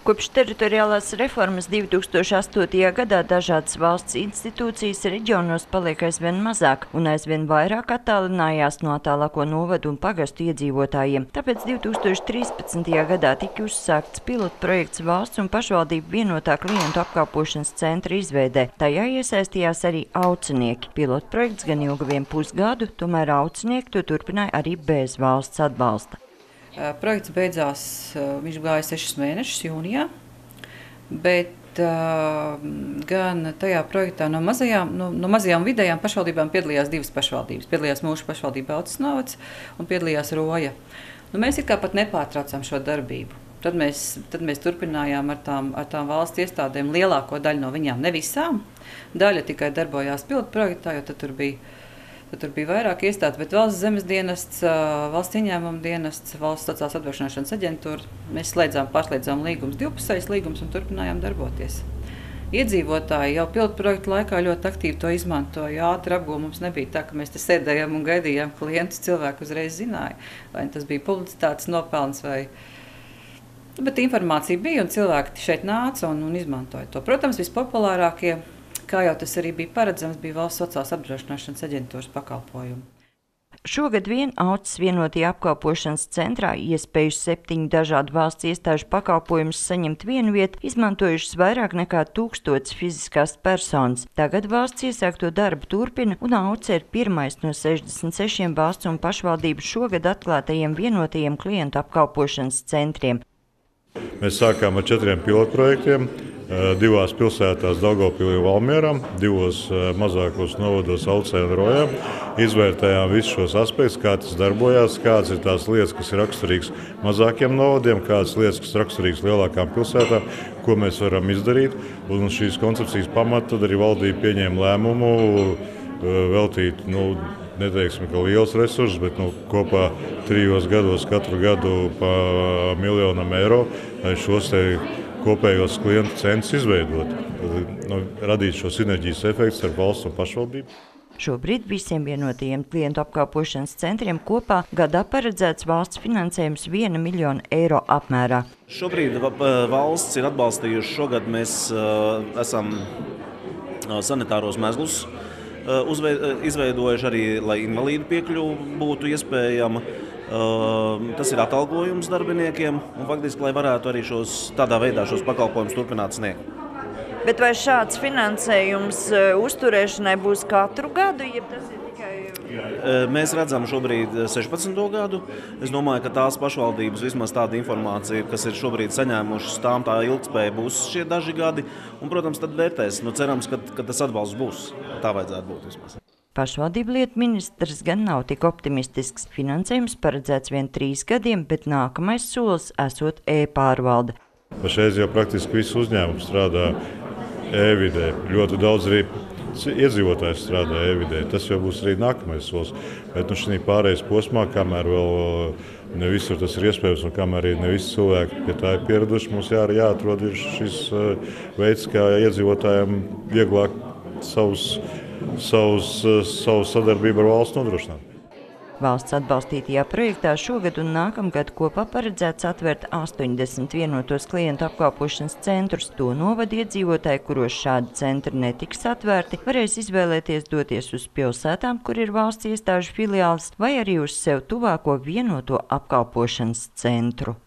Kopš teritoriālās reformas 2008. gadā dažādas valsts institūcijas reģionos paliek aizvien mazāk un aizvien vairāk attālinājās no attālāko novadu un pagastu iedzīvotājiem. Tāpēc 2013. gadā tika uzsākts pilotprojekts valsts un pašvaldību vienotā klientu apkalpošanas centra izveidē. Tajā iesaistījās arī aucinieki. Pilotprojekts gan ilga 1,5 gadu, tomēr aucinieki to turpināja arī bez valsts atbalsta. Projekts beidzās, viņš gāja 6 mēnešus jūnijā, bet gan tajā projektā no mazajām vidējām pašvaldībām piedalījās 2 pašvaldības. Piedalījās mūsu pašvaldība Aucis novads un piedalījās Roja. Mēs it kā pat nepārtraucām šo darbību. Tad mēs turpinājām ar tām valsts iestādēm lielāko daļu no viņām, ne visām. Daļa tikai darbojās pilotprojektā, jo tur bija vairāk iestādi, bet valsts zemes dienests, valsts ieņēmuma dienests, valsts sociālās apdrošināšanas aģentūra. Mēs pārslēdzām līgumus, divpusējs līgumus un turpinājām darboties. Iedzīvotāji jau pilotprojektu laikā ļoti aktīvi to izmantoja. Ātri apgūmums nebija tā, ka mēs te sēdējām un gaidījām klientus. Cilvēki uzreiz zināja, vai tas bija publicitātes nopelns vai... Bet informācija bija un cilvēki šeit nāca un izmantoja to. Protams, vispopulārākie, kā jau tas arī bija paredzams, bija valsts sociālās apdrošināšanas aģentūras pakalpojumi. Šogad vien Aucis vienotajā apkalpošanas centrā iespēju 7 dažādu valsts iestāžu pakalpojumus saņemt vienu vietu, izmantojušas vairāk nekā 1000 fiziskās personas. Tagad valsts iesākto darbu turpina un Aucis ir pirmais no 66 valsts un pašvaldību šogad atklātajiem vienotajiem klientu apkalpošanas centriem. Mēs sākām ar 4 pilotprojektiem. 2 pilsētās Daugavpilī un Valmierā, 2 mazākos novados Aucē un Rojā. Izvērtējām visus šos aspektus, kā tas darbojās, kādas ir tās lietas, kas ir raksturīgas mazākiem novadiem, kādas lietas, kas ir raksturīgas lielākām pilsētām, ko mēs varam izdarīt. Un šīs koncepcijas pamata tad arī valdība pieņēma lēmumu veltīt, neteiksim, ka liels resursus, bet kopā 3 gados katru gadu pa €1 miljonu, lai šos kopējos klientu centrus izveidot, radīt šo sinerģijas efektu ar valsts un pašvaldību. Šobrīd visiem vienotajiem klientu apkalpošanas centriem kopā gadā paredzēts valsts finansējums €1 miljonu apmērā. Šobrīd valsts ir atbalstījuši, šogad mēs esam sanitāros mezglus izveidojuši arī, lai invalīdu piekļuva būtu iespējama. Tas ir atalgojums darbiniekiem un faktiski, lai varētu arī tādā veidā šos pakalpojumus turpināt sniegt. Bet vai šāds finansējums uzturēšanai būs katru gadu, jeb tas ir tikai... Mēs redzam šobrīd 16. gadu. Es domāju, ka tās pašvaldības, vismaz tāda informācija, kas ir šobrīd saņēmušas, tām tā ilgtspēja būs šie daži gadi. Un, protams, tad vērtēs. Cerams, ka tas atbalsts būs. Tā vajadzētu būt vismaz. Pašvaldību lietu ministrs gan nav tik optimistisks. Finansējums paredzēts vien 3 gadiem, bet nākamais solis esot e-pārvalde. Pašreiz jau praktiski visi uzņēmumi strādā e-vidē. Ļoti daudz arī iedzīvotājs strādā e-vidē. Tas jau būs arī nākamais solis. Bet šī pārējais posmā, kamēr vēl ne visur tas ir iespējams un kamēr arī ne visi cilvēki pie tā ir pieraduši, mums jāatrod šis veids, kā iedzīvotājiem vieglāk savu sadarbību ar valsts nodrošināt. Valsts atbalstītajā projektā šogad un nākamgad kopā paredzēts atvērt 80 vienotos klientu apkalpošanas centrus. To novadu iedzīvotāji, kuros šādi centri netiks atvērti, varēs izvēlēties doties uz pilsētām, kur ir valsts iestāžu filiāls, vai arī uz sev tuvāko vienoto apkalpošanas centru.